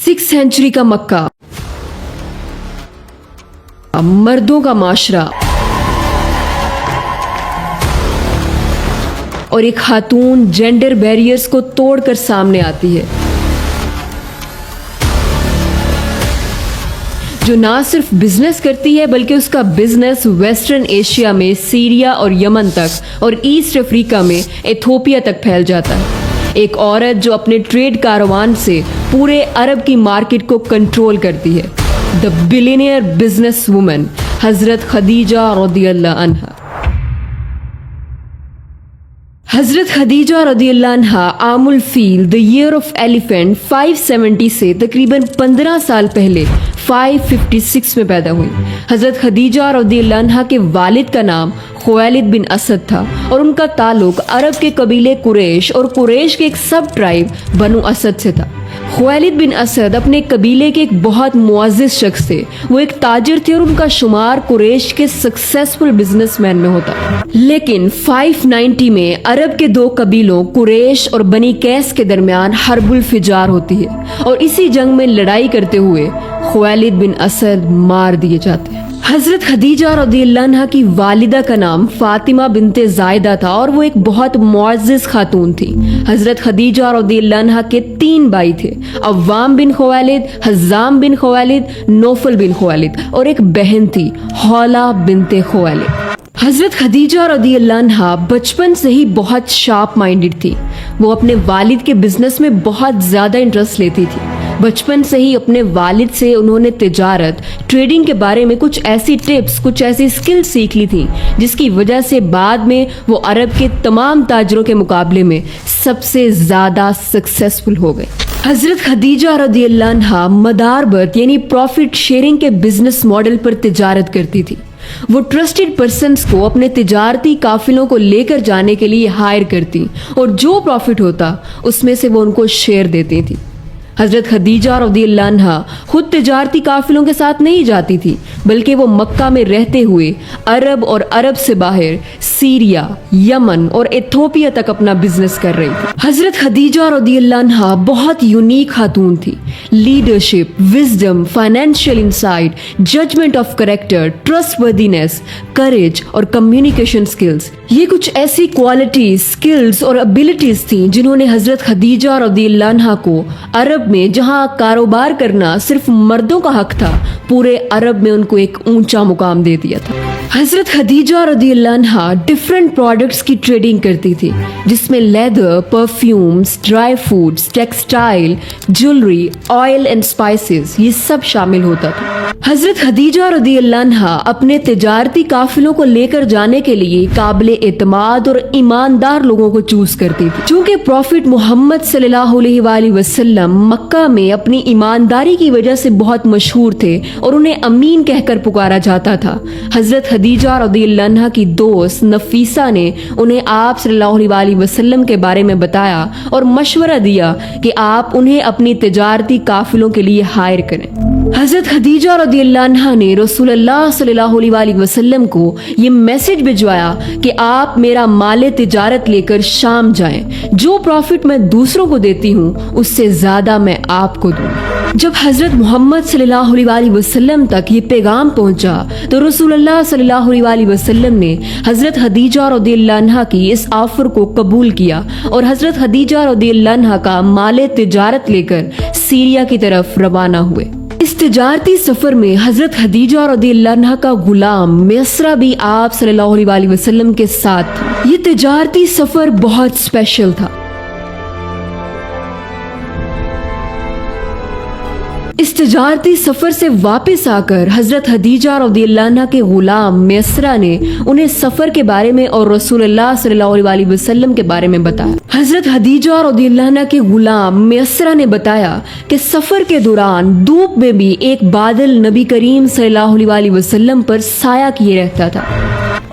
6 century का मक्का, मर्दों का माशरा और एक खातून जेंडर बैरियर्स को तोड़कर सामने आती है, जो ना सिर्फ बिजनेस करती है बल्कि उसका बिजनेस वेस्टर्न एशिया में सीरिया और यमन तक और ईस्ट अफ्रीका में इथोपिया तक फैल जाता है। एक औरत जो अपने ट्रेड कारवान से पूरे अरब की मार्केट को कंट्रोल करती है, द बिलियनियर बिजनेस वुमन हजरत खदीजा रज़ियल्लाहु अन्हा। हजरत खदीजा रज़ियल्लाहु अन्हा आमुल feel the year of elephant 570 से तकरीबन 15 साल पहले 556 में पैदा हुई। हजरत खदीजा रज़ियल्लाहु अन्हा के वालिद का नाम खुवैलिद बिन असद था और उनका ताल्लुक अरब के कबीले कुरैश और कुरैश के एक सब ट्राइब बनु असद से था। खुवैलिद बिन असद अपने कबीले के एक बहुत मुअज़्ज़िज़ शख्स थे। वो एक ताजिर थे और उनका शुमार कुरैश के सक्सेसफुल बिजनेसमैन में होता। लेकिन 590 में अरब के दो कबीलों कुरैश और बनी कैस के दरमियान हर्बुल फिजार होती है और इसी जंग में लड़ाई करते हुए खुवैलिद बिन असद मार दिए जाते हैं। हजरत खदीजा रज़ियल्लाहु अन्हा की वालिदा का नाम फातिमा बिनते ज़ायदा था और वो एक बहुत मुअज़्ज़िज़ खातून थी। हजरत खदीजा रज़ियल्लाहु अन्हा के 3 भाई थे, अव्वाम बिन खुवैलिद, हज़ाम बिन खुवैलिद, नौफल बिन खुवैलिद और एक बहन थी हौला बिनते खुवैलिद। हजरत खदीजा रज़ियल्लाहु अन्हा बचपन से ही बहुत शार्प माइंडेड थी। वो अपने वालिद के बिजनेस में बहुत ज्यादा इंटरेस्ट लेती थी। बचपन से ही अपने वालिद से उन्होंने तिजारत, ट्रेडिंग के बारे में कुछ ऐसी टिप्स, कुछ ऐसी स्किल सीख ली थी जिसकी वजह से बाद में वो अरब के तमाम ताजरों के मुकाबले में सबसे ज्यादा सक्सेसफुल हो गए। हजरत खदीजा रज़ियल्लाहु अन्हा मदारबत यानी प्रॉफिट शेयरिंग के बिजनेस मॉडल पर तिजारत करती थी। वो ट्रस्टेड पर्सन्स को अपने तिजारती काफिलों को लेकर जाने के लिए हायर करती और जो प्रॉफिट होता उसमें से वो उनको शेयर देती थी। हजरत खदीजा रज़ियल्लाहु अन्हा खुद तिजारती काफिलों के साथ नहीं जाती थी, बल्कि वो मक्का में रहते हुए अरब और अरब से बाहर सीरिया, यमन और इथोपिया तक अपना बिजनेस कर रही थी। हजरत खदीजा रज़ियल्लाहु अन्हा बहुत यूनिक खातून थी। Leadership, wisdom, financial insight, judgement of character, trustworthiness, courage और कम्युनिकेशन स्किल्स, ये कुछ ऐसी क्वालिटीज, स्किल्स और एबिलिटीज थी जिन्होंने हजरत खदीजा रज़ियल्लाहु अन्हा को अरब में, जहां कारोबार करना सिर्फ मर्दों का हक था, पूरे अरब में उनको एक ऊंचा मुकाम दे दिया था। हजरत खदीजा रज़ियल्लाहु अन्हा डिफरेंट प्रोडक्ट्स की ट्रेडिंग करती थी, जिसमें leather, perfumes, dry foods, textile, jewellery, oil and spices, ये सब शामिल होता था। हजरत खदीजा रज़ियल्लाहु अन्हा अपने तिजारती काफिलों को लेकर जाने के लिए काबिले एतमाद और ईमानदार लोगों को चूज करती थी। चूंकि प्रॉफिट मोहम्मद सल्लल्लाहु अलैहि वसल्लम मक्का में अपनी ईमानदारी की वजह से बहुत मशहूर थे और उन्हें अमीन कहकर पुकारा जाता था, हजरत खदीजा रज़ियल्लाहु अन्हा की दोस्त नफीसा ने उन्हें आप सल्लल्लाहु अलैहि वसल्लम के बारे में बताया और मशवरा दिया कि आप उन्हें अपनी तिजारती काफिलों के लिए हायर करें। हजरत खदीजा रज़ियल्लाहु अन्हा ने रसूलुल्लाह सल्लल्लाहु अलैहि वसल्लम को ये मैसेज भिजवाया कि आप मेरा माले तिजारत लेकर शाम जाएं। जो प्रॉफिट मैं दूसरों को देती हूँ उससे ज्यादा मैं आपको दूंगी। जब हजरत मोहम्मद सल्लल्लाहु अलैहि वसल्लम तक ये पैगाम पहुंचा तो रसूलुल्लाह सल्लल्लाहु अलैहि वसल्लम ने हजरत खदीजा रज़ियल्लाहु अन्हा की इस ऑफर को कबूल किया और हजरत खदीजा रज़ियल्लाहु अन्हा का माले तिजारत लेकर सीरिया की तरफ रवाना हुए। इस तिजारती सफर में हजरत खदीजा रज़ियल्लाहु अन्हा का गुलाम मिस्रा भी आप सल्लल्लाहु अलैहि वसल्लम के साथ था। ये तिजारती सफर बहुत स्पेशल था। इस तिजारती सफर से वापस आकर हजरत खदीजा रज़ियल्लाहु अन्हा के गुलाम मिस्रा ने उन्हें सफर के बारे में और रसूलुल्लाह सल्लल्लाहु अलैहि वसल्लम के बारे में बताया। हजरत खदीजा रज़ियल्लाहु अन्हा के गुलाम मिस्रा ने बताया कि सफर के दौरान धूप में भी एक बादल नबी करीम सल्लल्लाहु अलैहि वसल्लम पर साया किए रहता था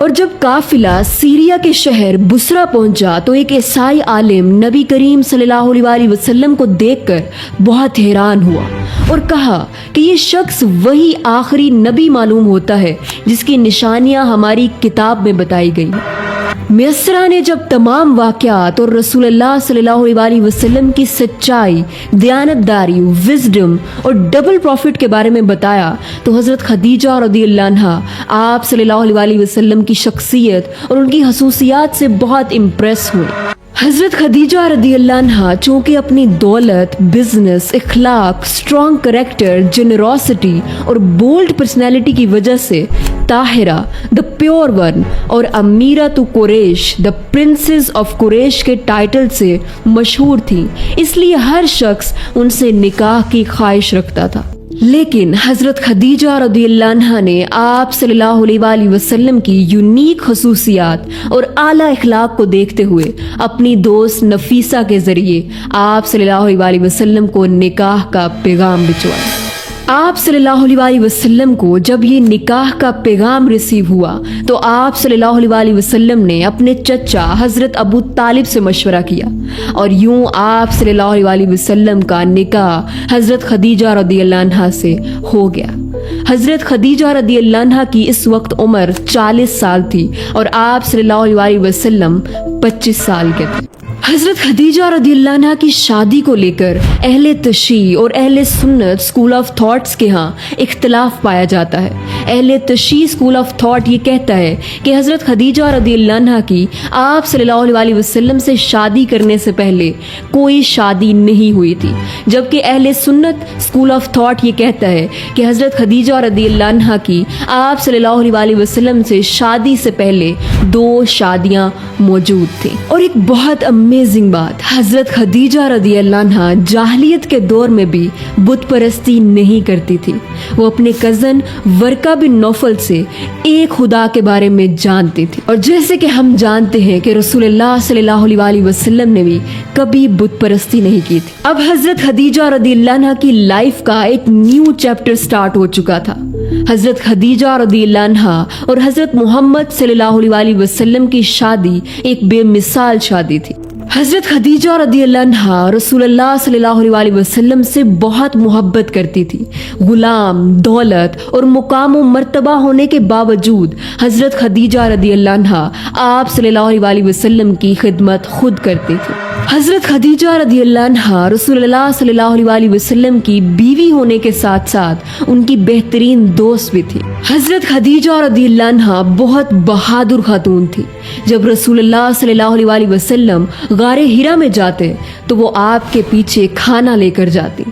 और जब काफिला सीरिया के शहर बुसरा पहुंचा तो एक ईसाई आलिम नबी करीम सल्लल्लाहु अलैहि वसल्लम को देखकर बहुत हैरान हुआ और कहा कि ये शख्स वही आखिरी नबी मालूम होता है जिसकी निशानियां हमारी किताब में बताई गई। मिस्रा ने जब तमाम वाक़यात और रसूलुल्लाह सल्लल्लाहु अलैहि वसल्लम की सच्चाई, दयानतदारी, विजडम और डबल प्रॉफिट के बारे में बताया तो हज़रत खदीजा रज़ियल्लाहु अन्हा आप सल्लल्लाहु अलैहि वसल्लम की शख्सियत और उनकी खसूसियात से बहुत इम्प्रेस हुए। हज़रत खदीजा रज़ियल्लाहु अन्हा चूँकि अपनी दौलत, बिजनेस, इखलाक, स्ट्रॉन्ग करेक्टर, जेनरोसिटी और बोल्ड पर्सनैलिटी की वजह से ताहिरा द प्योर वन और अमीरा तु कुरैश द प्रिंसेस ऑफ कुरैश के टाइटल से मशहूर थी, इसलिए हर शख्स उनसे निकाह की ख्वाहिश रखता था। लेकिन हज़रत खदीजा रज़ियल्लाहु अन्हा ने आप सल्लल्लाहु अलैहि वसल्लम की यूनिक खसूसियात और आला इखलाक को देखते हुए अपनी दोस्त नफीसा के ज़रिए आप सल्लल्लाहु अलैहि वसल्लम को निकाह का पैगाम भिजवाया। आप सल्लल्लाहु अलैहि वसल्लम को जब ये निकाह का पैगाम रिसीव हुआ तो आप सल्लल्लाहु अलैहि वसल्लम ने अपने चचा हज़रत अबू तालिब से मशवरा किया और यूं आप सल्लल्लाहु अलैहि वसल्लम का निकाह हज़रत खदीजा रज़ियल्लाहु अन्हा से हो गया। हज़रत खदीजा रज़ियल्लाहु अन्हा की इस वक्त उम्र 40 साल थी और आप सल्लल्लाहु अलैहि वसल्लम 25 साल के थे। हज़रत खदीजा रज़ियल्लाहु अन्हा की शादी को लेकर अहले तशी और अहले सुन्नत स्कूल ऑफ थॉट्स के यहाँ इख्तलाफ पाया जाता है। अहले तशी स्कूल ऑफ थॉट ये कहता है कि हज़रत खदीजा रज़ियल्लाहु अन्हा की आप सल्लल्लाहु अलैहि वसल्लम से शादी करने से पहले कोई शादी नहीं हुई थी, जबकि अहले सुन्नत स्कूल ऑफ थॉट ये कहता है कि हज़रत खदीजा रज़ियल्लाहु अन्हा की आप सल्लल्लाहु अलैहि वसल्लम से शादी से पहले 2 शादियाँ मौजूद थी। और एक बहुत अमेजिंग बात, हज़रत खदीजा रज़ियल्लाहु अन्हा जाहिलियत के दौर में भी बुत परस्ती नहीं करती थी। वो अपने कज़न वर्का बिन नौफल से एक खुदा के बारे में जानती थी और जैसे कि हम जानते हैं कि रसूलुल्लाह सल्लल्लाहु अलैहि वसल्लम ने भी कभी बुत परस्ती नहीं की थी। अब हज़रत खदीजा रज़ियल्लाहु अन्हा की लाइफ का एक न्यू चैप्टर स्टार्ट हो चुका था। हज़रत खदीजा रज़ियल्लाहु अन्हा और हज़रत मोहम्मद सल्लल्लाहु अलैहि वसल्लम की शादी एक बेमिसाल शादी थी। हज़रत खदीजा रज़ियल्लाहु अन्हा रसूलुल्लाह सल्लल्लाहु अलैहि वसल्लम से बहुत मोहब्बत करती थी। गुलाम, दौलत और मुकाम व मर्तबा होने के बावजूद हज़रत खदीजा रज़ियल्लाहु अन्हा आप सल्लल्लाहु अलैहि वसल्लम की खिदमत खुद करती थी। हज़रत खदीजा रज़ियल्लाहु अन्हा रसूलुल्लाह सल्लल्लाहु अलैहि वसल्लम की बीवी होने के साथ साथ उनकी बेहतरीन दोस्त भी थी। हज़रत खदीजा रज़ियल्लाहु अन्हा बहुत बहादुर खातून थी। जब रसूलुल्लाह सल्लल्लाहु अलैहि वसल्लम गारे हिरा में जाते तो वो आपके पीछे खाना लेकर जाती।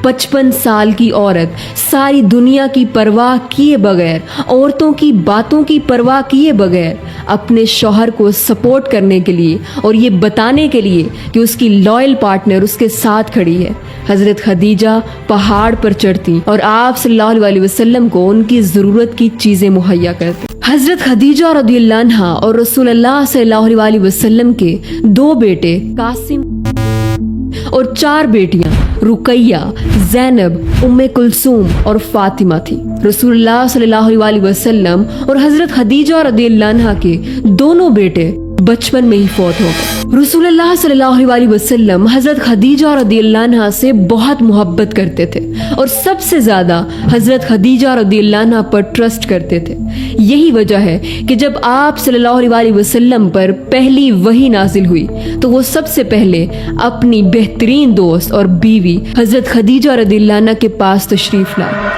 55 साल की औरत सारी दुनिया की परवाह किए बगैर, औरतों की बातों की परवाह किए बगैर अपने शौहर को सपोर्ट करने के लिए और ये बताने के लिए कि उसकी लॉयल पार्टनर उसके साथ खड़ी है, हज़रत खदीजा पहाड़ पर चढ़ती और आप सल्लल्लाहु अलैहि वसल्लम को उनकी ज़रूरत की चीज़ें मुहैया करती। हज़रत खदीजा रज़ियल्लाहु अन्हा और रसूलुल्लाह सल्लल्लाहु अलैहि वसल्लम के 2 बेटे कासिम और 4 बेटियां रुकैया, ज़ैनब, उम्मे कुलसूम और फातिमा थी। रसूलुल्लाह सल्लल्लाहु अलैहि वसल्लम और हज़रत खदीजा रज़ियल्लाहु अन्हा के दोनों बेटे बचपन में ही फौत हो गए। रसूलुल्लाह सल्लल्लाहु अलैहि वसल्लम हज़रत खदीजा रज़ियल्लाहु अन्हा से बहुत मोहब्बत करते थे और सबसे ज़्यादा हज़रत खदीजा रज़ियल्लाहु अन्हा पर ट्रस्ट करते थे। यही वजह है कि जब आप सल्लल्लाहु अलैहि वसल्लम पर पहली वही नाजिल हुई तो वो सबसे पहले अपनी बेहतरीन दोस्त और बीवी हज़रत खदीजा रज़ियल्लाहु अन्हा के पास तशरीफ़ लाए।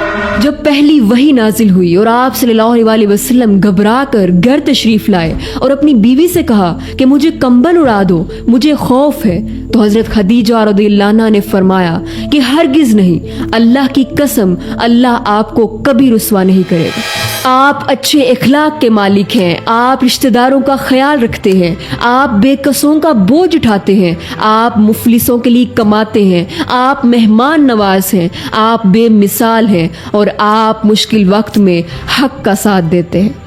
जब पहली वही नाजिल हुई और आप सल्लल्लाहु अलैहि वसल्लम घबरा कर घर तशरीफ़ लाए और अपनी बीवी से कहा कि मुझे कंबल उड़ा दो, मुझे खौफ है, तो हज़रत खदीजा रज़ियल्लाहु अन्हा ने फरमाया कि हरगिज़ नहीं, अल्लाह की कसम, अल्लाह आपको कभी रुस्वा नहीं करेगा। आप अच्छे इखलाक के मालिक हैं, आप रिश्तेदारों का ख्याल रखते हैं, आप बेकसों का बोझ उठाते हैं, आप मुफलिसों के लिए कमाते हैं, आप मेहमान नवाज हैं, आप बेमिसाल हैं और आप मुश्किल वक्त में हक का साथ देते हैं।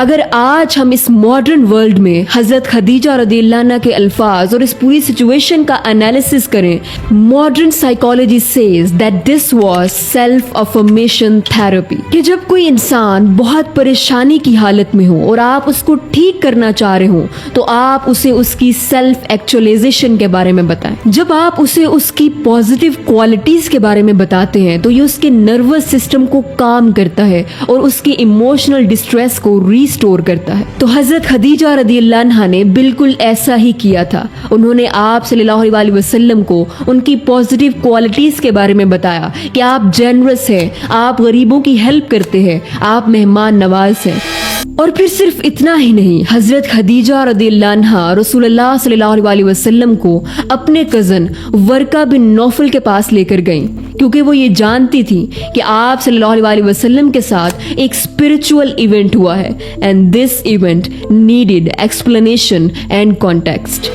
अगर आज हम इस मॉडर्न वर्ल्ड में हज़रत खदीजा रज़ियल्लाहु अन्हा के अल्फाज और इस पूरी सिचुएशन का एनालिसिस करें, modern psychology says that this was self affirmation therapy, कि जब कोई इंसान बहुत परेशानी की हालत में हो और आप उसको ठीक करना चाह रहे हो तो आप उसे उसकी सेल्फ एक्चुअलाइजेशन के बारे में बताएं। जब आप उसे उसकी पॉजिटिव क्वालिटीज के बारे में बताते हैं तो ये उसके नर्वस सिस्टम को काम करता है और उसके इमोशनल डिस्ट्रेस को ریسٹور کرتا ہے۔ تو حضرت خدیجہ رضی اللہ عنہا نے بالکل ایسا ہی کیا تھا۔ انہوں نے آپ صلی اللہ علیہ وسلم کو ان کی پازیٹیو کوالٹیز کے بارے میں بتایا کہ آپ جنرس ہیں، آپ غریبوں کی ہیلپ کرتے ہیں، آپ مہمان نواز ہیں۔ اور پھر صرف اتنا ہی نہیں، حضرت خدیجہ رضی اللہ عنہا رسول اللہ صلی اللہ علیہ وسلم کو اپنے کزن ورقہ بن نوفل کے پاس لے کر گئیں، کیونکہ وہ یہ جانتی تھی کہ آپ صلی اللہ علیہ وسلم کے ساتھ ایک اسپرچول ایونٹ ہوا ہے، and this event needed explanation and context.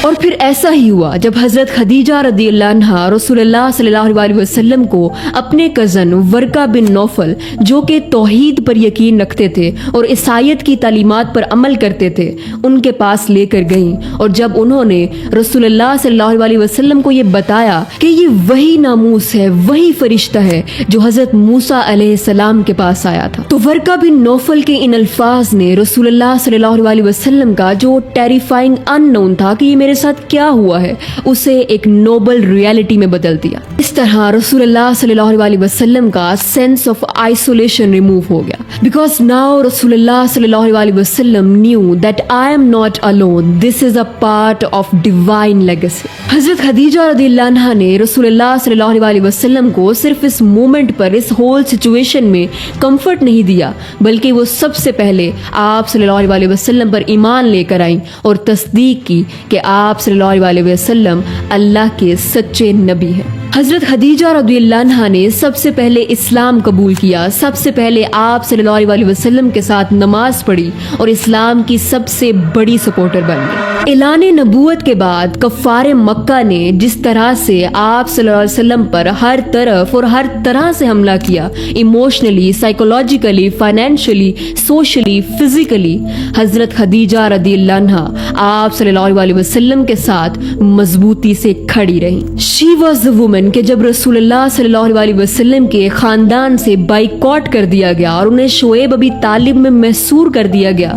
اور پھر ایسا ہی ہوا جب حضرت خدیجہ رضی اللہ عنہا رسول اللہ صلی اللہ علیہ وسلم کو اپنے کزن ورقہ بن نوفل، جو کہ توحید پر یقین رکھتے تھے اور عیسائیت کی تعلیمات پر عمل کرتے تھے، ان کے پاس لے کر گئیں۔ اور جب انہوں نے رسول اللہ صلی اللہ علیہ وسلم کو یہ بتایا کہ یہ وہی ناموس ہے، وہی فرشتہ ہے جو حضرت موسیٰ علیہ السلام کے پاس آیا تھا، تو ورقہ بن نوفل کے ان الفاظ نے رسول اللہ صلی اللہ علیہ وسلم کا جو ٹیریفائنگ ان نون تھا کہ یہ میرے ساتھ کیا ہوا ہے، اسے ایک نوبل ریالٹی میں بدل دیا۔ اس طرح رسول اللہ صلی اللہ علیہ وسلم کا سینس آف آئسولیشن ریموو ہو گیا، بیکاز ناؤ رسول اللہ صلی اللہ علیہ وسلم new that I am not alone, this is a part of divine legacy۔ حضرت خدیجہ رضی اللہ عنہا نے رسول اللہ صلی اللہ علیہ وسلم کو صرف اس مومنٹ پر، اس ہول سچویشن میں کمفرٹ نہیں دیا، بلکہ وہ سب سے پہلے آپ صلی اللہ علیہ وسلم پر ایمان لے کر آئیں اور تصدیق کی کہ آپ صلی اللہ علیہ وسلم اللہ کے سچے نبی ہیں۔ حضرت خدیجہ رضی اللہ عنہا نے سب سے پہلے اسلام قبول کیا، سب سے پہلے آپ صلی اللہ علیہ وسلم کے ساتھ نماز پڑھی اور اسلام کی سب سے بڑی سپورٹر بن گئی۔ اعلان نبوت کے بعد کفار مکہ نے جس طرح سے آپ صلی اللہ علیہ وسلم پر ہر طرف اور ہر طرح سے حملہ کیا، emotionally, psychologically, financially, socially, physically, حضرت خدیجہ رضی اللہ عنہا آپ صلی اللہ علیہ وسلم کے ساتھ مضبوطی سے کھڑی رہی۔ شی واز the woman کہ جب رسول اللہ صلی اللہ علیہ وسلم کے خاندان سے بائیکاٹ کر دیا گیا اور انہیں شعیب ابی طالب میں محصور کر دیا گیا،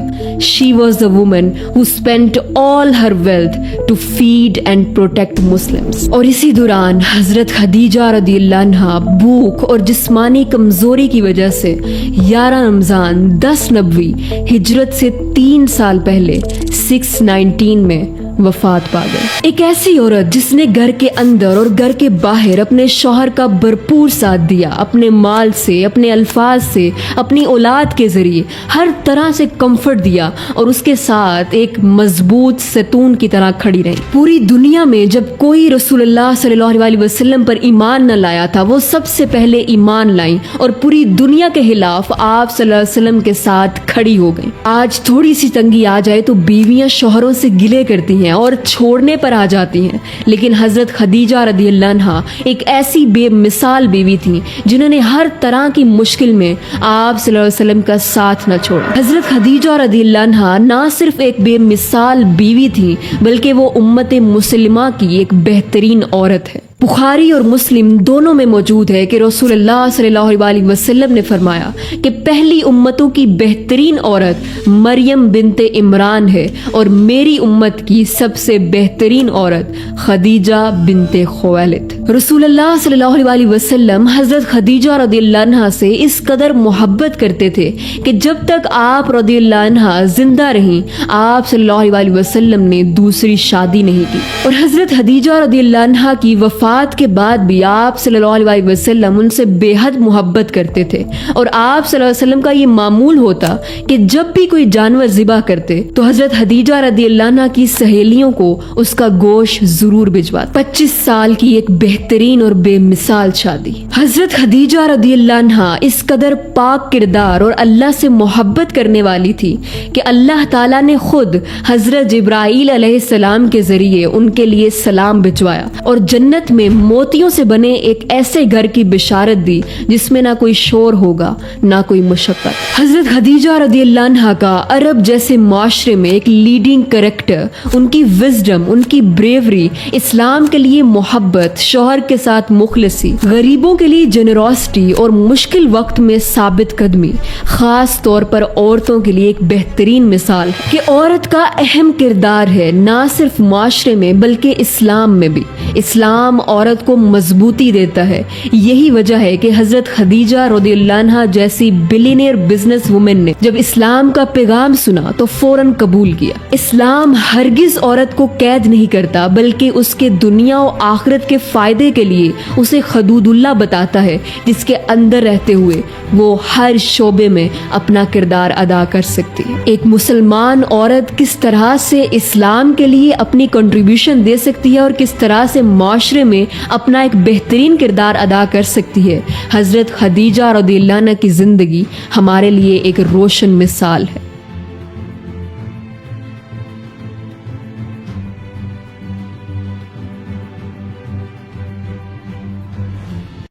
she was the woman who spent all her wealth to feed and protect Muslims۔ اور اسی دوران حضرت خدیجہ رضی اللہ عنہا بھوک اور جسمانی کمزوری کی وجہ سے 11 رمضان 10 نبوی ہجرت سے 3 سال پہلے 619 میں وفات پا گئی۔ ایک ایسی عورت جس نے گھر کے اندر اور گھر کے باہر اپنے شوہر کا بھرپور ساتھ دیا، اپنے مال سے، اپنے الفاظ سے، اپنی اولاد کے ذریعے ہر طرح سے کمفرٹ دیا اور اس کے ساتھ ایک مضبوط ستون کی طرح کھڑی رہی۔ پوری دنیا میں جب کوئی رسول اللہ صلی اللہ علیہ وسلم پر ایمان نہ لایا تھا، وہ سب سے پہلے ایمان لائیں اور پوری دنیا کے خلاف آپ صلی اللہ علیہ وسلم کے ساتھ کھڑی ہو گئیں۔ آج تھوڑی سی تنگی آ جائے تو بیویاں شوہروں سے گلے کرتی ہیں اور چھوڑنے پر آ جاتی ہیں، لیکن حضرت خدیجہ رضی اللہ عنہا ایک ایسی بے مثال بیوی تھی جنہوں نے ہر طرح کی مشکل میں آپ صلی اللہ علیہ وسلم کا ساتھ نہ چھوڑا۔ حضرت خدیجہ رضی اللہ عنہا نہ صرف ایک بے مثال بیوی تھی، بلکہ وہ امت مسلمہ کی ایک بہترین عورت ہے۔ بخاری اور مسلم دونوں میں موجود ہے کہ رسول اللہ صلی اللہ علیہ وسلم نے فرمایا کہ پہلی امتوں کی بہترین عورت مریم بنت عمران ہے اور میری امت کی سب سے بہترین عورت خدیجہ بنت خویلد۔ رسول اللہ صلی اللہ علیہ وسلم حضرت خدیجہ رضی اللہ عنہا سے اس قدر محبت کرتے تھے کہ جب تک آپ رضی اللہ عنہا زندہ رہیں، آپ صلی اللہ علیہ وسلم نے دوسری شادی نہیں کی، اور حضرت خدیجہ رضی اللہ عنہا کی وفات کے بعد بھی آپ صلی اللہ علیہ وسلم ان سے بے حد محبت کرتے تھے، اور آپ صلی اللہ علیہ وسلم کا یہ معمول ہوتا کہ جب بھی کوئی جانور ذبح کرتے تو حضرت خدیجہ رضی اللہ عنہا کی سہیلیوں کو اس کا گوشت ضرور بھجواتے۔ 25 سال کی ایک بہترین اور بے مثال شادی۔ حضرت خدیجہ رضی اللہ عنہا اس قدر پاک کردار اور اللہ سے محبت کرنے والی تھی کہ اللہ تعالیٰ نے خود حضرت جبرائیل علیہ السلام کے ذریعے ان کے لیے سلام بھجوایا اور جنت میں موتیوں سے بنے ایک ایسے گھر کی بشارت دی جس میں نہ کوئی شور ہوگا نہ کوئی مشقت۔ حضرت خدیجہ رضی اللہ عنہا کا عرب جیسے معاشرے میں ایک لیڈنگ کریکٹر، ان کی وزڈم، ان کی بریوری، اسلام کے لیے محبت، شوہر کے ساتھ مخلصی، غریبوں کے لیے جنروسٹی اور مشکل وقت میں ثابت قدمی، خاص طور پر عورتوں کے لیے ایک بہترین مثال ہے کہ عورت کا اہم کردار ہے نہ صرف معاشرے میں بلکہ اسلام میں بھی۔ اسلام عورت کو مضبوطی دیتا ہے. یہی وجہ ہے کہ حضرت خدیجہ رضی اللہ عنہا جیسی بلینئر بزنس وومن نے جب اسلام کا پیغام سنا تو فوراً قبول کیا. اسلام ہرگز عورت کو قید نہیں کرتا بلکہ اس کے دنیا و آخرت کے فائدے کے لیے اسے حدود اللہ بتاتا ہے جس کے اندر رہتے ہوئے وہ ہر شعبے میں اپنا کردار ادا کر سکتی ہے. ایک مسلمان عورت کس طرح سے اسلام کے لیے اپنی کنٹریبیوشن دے سکتی ہے اور کس طرح سے معاشرے میں اپنا ایک بہترین کردار ادا کر سکتی ہے، حضرت خدیجہ رضی اللہ عنہا کی زندگی ہمارے لیے ایک روشن مثال ہے.